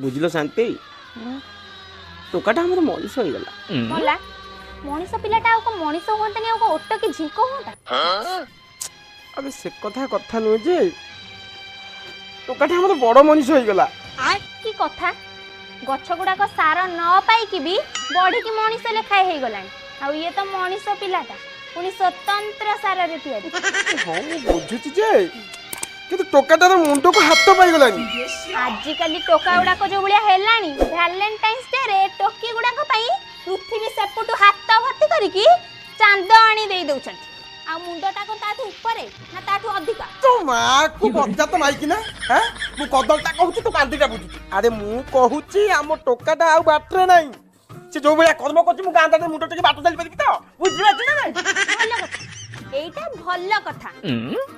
बुझिल शांति toccata हमर मनीष हो गला मोला मनीष पिलाटा आउ को मनीष होंतनी आउ को ओट्ट की झिंको होंता अबे से कथा नु जे टोकाटा हमर बड़ मनीष हो गला की कथा गछ गुडाक सार न पाई कि भी बड़ी की मनीष लेखाय हे गलानी आ ये तो मनीष पिलाटा पुनी स्वतंत्र सार रे तियारी हां मु बुझुची जे किंतु टोकाटार मुंडो को हाथ पाई गलानी आजि काली टोका गुडाक जो भलिया हेलानी वैलेंटाइन्स डे रे टोकी गुडाक पई पृथ्वी सेपटू हाथ भर्ती करिकी चांद आनी देई दउछन आ मुंडटा को ताठू ऊपरे ना ताठू अधिका तो मां को बच्चा तो माइकी ना हैं मु कदलटा कहूची तो कांदीटा बुझुची अरे मु कहूची हम टोकाटा आ बाटरे नाही से जो भलिया कर्म करची मु गांदा मुंडो टेकी बाट चली परिबी तो बुझिबा छी ना भल कथा एटा भल कथा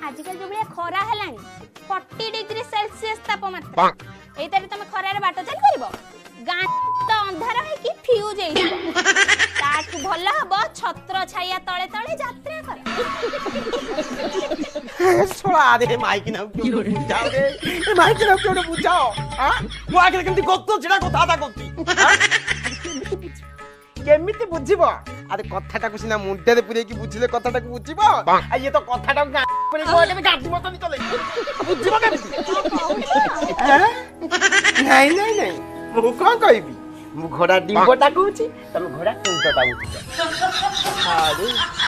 आजिकल जो भलिया खरा हेलानी 40 डिग्री सेल्सियस तापमात्रा एतारे तमे खरा रे बाट चली परिबो गां तो अंधार है कि फ्यूज है ताठू भल हबो छत्र छाया तळे तळे यात्रा कर छोड़ा अरे माइकी ना क्यों बुझाओ रे ए माइकी ना क्यों बुझाओ हां मु आगे केमती गत्तो छिडा कथा ता करती हां केमिति बुझिबो अरे कथाटा को सिना मुंडे रे पुरे की बुझिले कथाटा को बुझिबो आ ये तो कथाटा को पुरे कोडे में गाडी मत नहीं चले बुझिबो केमिति नहीं नहीं नहीं मु कोन कहबी मु घोड़ा डिंबोटा कहूची तमे घोड़ा कुंटटा बुझिबो अरे